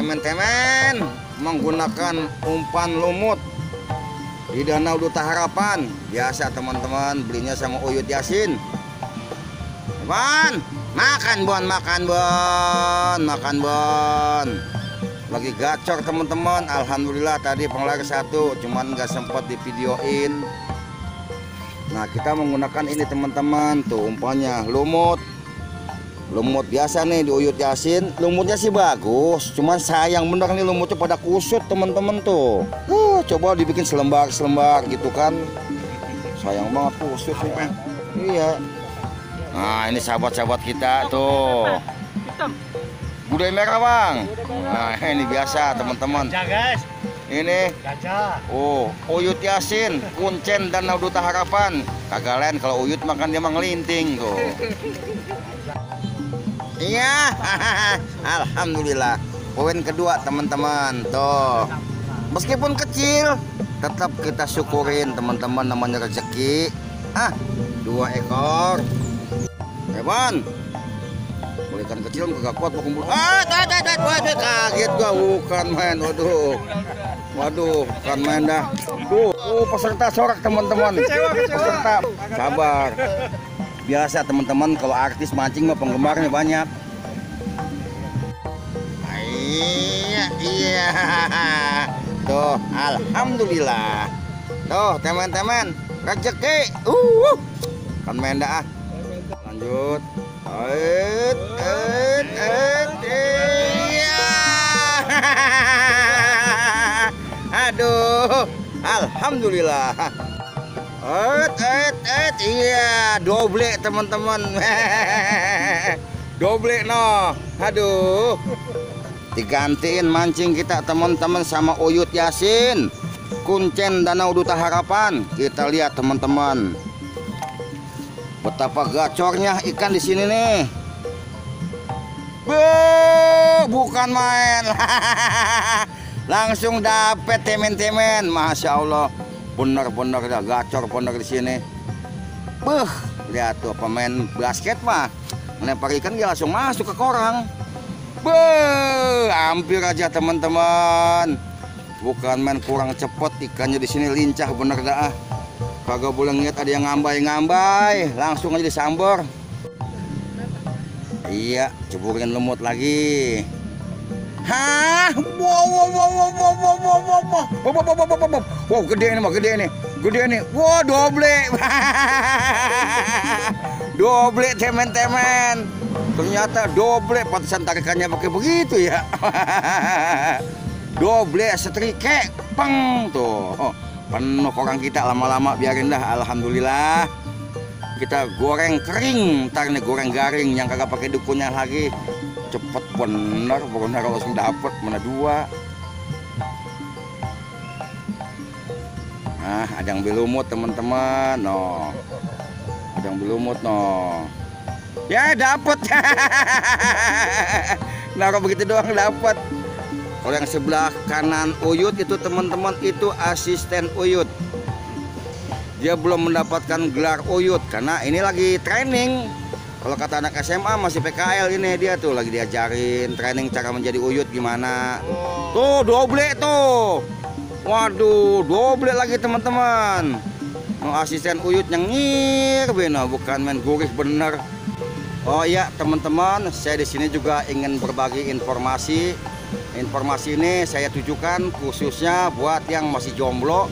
teman-teman menggunakan umpan lumut di Danau Duta Harapan. Biasa teman-teman belinya sama Uyut Yasin. Bon, makan bon, makan bon, makan bon. Lagi gacor teman-teman. Alhamdulillah tadi penglaris satu, cuman nggak sempat divideoin. Nah kita menggunakan ini teman-teman, tuh umpannya lumut. Lumut biasa nih di Uyut Yasin. Lumutnya sih bagus, cuman sayang bener nih lumutnya pada kusut teman-teman tuh. Coba dibikin selembar-selembar gitu kan. Sayang banget kusut nih. Iya. Nah ini sahabat-sahabat kita tuh. Gudai merah bang. Nah ini biasa teman-teman. Ini Uyut Yasin, kuncen Danau Duta Harapan. Kagak lain kalau Uyut makan dia mah ngelinting tuh. Iya, alhamdulillah. Poin kedua teman-teman tuh. Meskipun kecil, tetap kita syukurin teman-teman, namanya rezeki. 2 ekor. Hewan. Ikan kecil gak kuat mau kumpul. Kaget gua, bukan main. Waduh, bukan main dah. Peserta sorak teman-teman. Peserta, sabar. Biasa teman-teman, kalau artis mancing mah penggemarnya banyak. Iya. Tuh, alhamdulillah. Tuh, teman-teman, rezeki. Kan main dah. Lanjut. Iya. Aduh, alhamdulillah. Iya, doble teman-teman. Doble no. Aduh. Digantiin mancing kita teman-teman sama Uyut Yasin, kuncen Danau Duta Harapan. Kita lihat teman-teman, betapa gacornya ikan di sini nih. Bukan main. Langsung dapet temen-temen. Masya Allah. Bener-bener dah gacor bener di sini. Lihat tuh pemain basket mah melempar ikan dia langsung masuk ke korang. Hampir aja teman-teman. Bukan main, kurang cepet ikannya di sini, lincah bener dah. Kagak boleh ngeliat ada yang ngambai-ngambai, langsung aja disambor. Iya, ceburin lumut lagi. Wow, gede nih. Wow, doble. Doble temen-temen. Ternyata doble, pantesan tarikannya pakai begitu ya. Doble setrike, peng tuh. Penuh orang kita, lama-lama biarin dah. Alhamdulillah. Kita goreng kering, ntar nih goreng garing yang kagak pakai dukunnya lagi. Cepet bener langsung dapet, mana 2. Nah, ada yang belumut teman-teman. Ada yang belumut Ya dapet. Naruh begitu doang dapet. Kalau yang sebelah kanan Uyut itu teman-teman, itu asisten Uyut. Dia belum mendapatkan gelar Uyut karena ini lagi training. Kalau kata anak SMA masih PKL ini, dia tuh lagi diajarin training cara menjadi Uyut gimana. Tuh doble tuh. Waduh, doble lagi teman-teman. Asisten Uyut yang bener, bukan main gurih bener. Oh iya teman-teman, saya di sini juga ingin berbagi informasi. Informasi ini saya tujukan khususnya buat yang masih jomblo,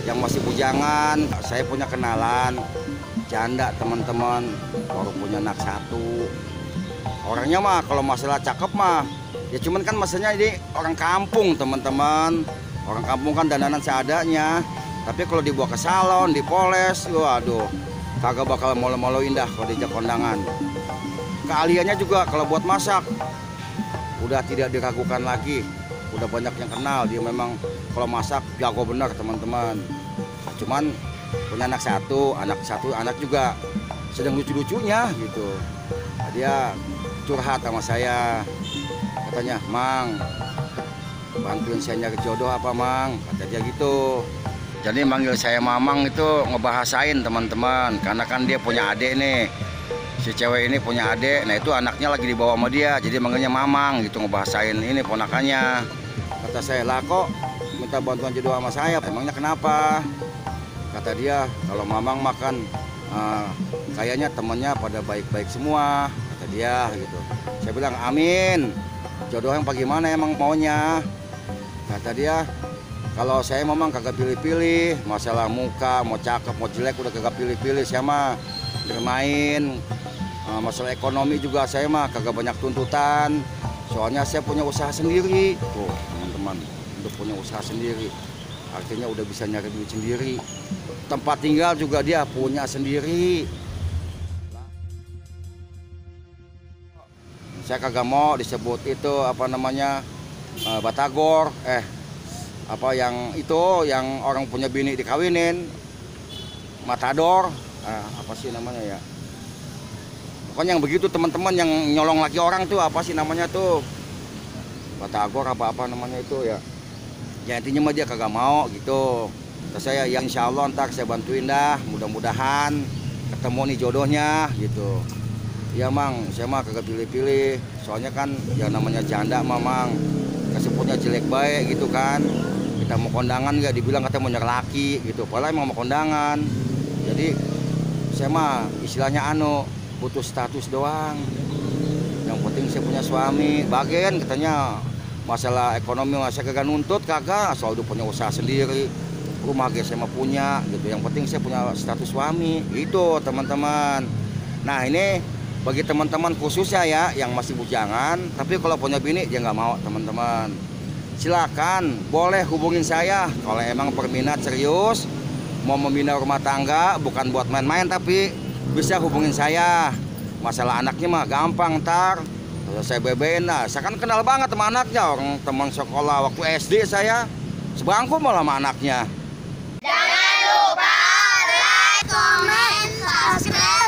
yang masih bujangan. Saya punya kenalan janda teman-teman, baru punya anak 1. Orangnya mah kalau masalah cakep mah ya cuman kan masalahnya ini orang kampung teman-teman. Orang kampung kan dandanan seadanya. Tapi kalau dibawa ke salon, dipoles, waduh, kagak bakal molo-molo indah kalau diajak kondangan. Keahliannya juga kalau buat masak udah tidak diragukan lagi. Udah banyak yang kenal, dia memang kalau masak jago benar teman-teman. Cuman punya anak satu anak juga sedang lucu-lucunya gitu. Dia curhat sama saya, katanya, "Mang, bantuin saya nyari jodoh apa Mang?" Kata dia gitu. Jadi manggil saya Mamang itu ngebahasain teman-teman, karena kan dia punya adik nih. si cewek ini punya adik, nah itu anaknya lagi dibawa sama dia, jadi manggilnya Mamang gitu, ngebahasain ini ponakannya. Kata saya, lah kok minta bantuan jodoh sama saya, emangnya kenapa? Kata dia, kalau Mamang makan kayaknya temennya pada baik-baik semua, kata dia gitu. Saya bilang amin, jodoh yang bagaimana emang maunya? Kata dia, kalau saya memang kagak pilih-pilih, masalah muka, mau cakep, mau jelek udah kagak pilih-pilih, saya mah bermain. Masalah ekonomi juga saya mah kagak banyak tuntutan, soalnya saya punya usaha sendiri. Tuh teman-teman, udah punya usaha sendiri, artinya udah bisa nyari duit sendiri. Tempat tinggal juga dia punya sendiri. Saya kagak mau disebut itu apa namanya batagor, apa yang itu yang orang punya bini dikawinin, matador, apa sih namanya ya? Pokoknya yang begitu teman-teman, yang nyolong laki orang tuh apa sih namanya tuh? Batagor apa namanya itu ya? Ya intinya mah dia kagak mau gitu. Terus saya yang insya Allah ntar saya bantuin dah, mudah-mudahan ketemu nih jodohnya gitu. Ya Mang, saya mah kagak pilih-pilih, soalnya kan ya namanya janda Mamang, kesebutnya jelek baik gitu kan. Kita mau kondangan nggak dibilang katanya mau nyari laki gitu, padahal emang mau kondangan. Jadi saya mah istilahnya butuh status doang. Yang penting saya punya suami, bagian katanya masalah ekonomi saya kagak nuntut, kagak, asal udah punya usaha sendiri, rumah saya mah punya gitu. Yang penting saya punya status suami, itu teman-teman. Nah ini bagi teman-teman khususnya ya yang masih bujangan, tapi kalau punya bini dia nggak mau teman-teman. Silakan, boleh hubungin saya kalau emang berminat serius, mau membina rumah tangga, bukan buat main-main, tapi bisa hubungin saya. Masalah anaknya mah gampang, ntar saya bebein lah. Saya kan kenal banget sama anaknya, orang teman sekolah waktu SD saya, sebangku malah sama anaknya. Jangan lupa like, comment, subscribe.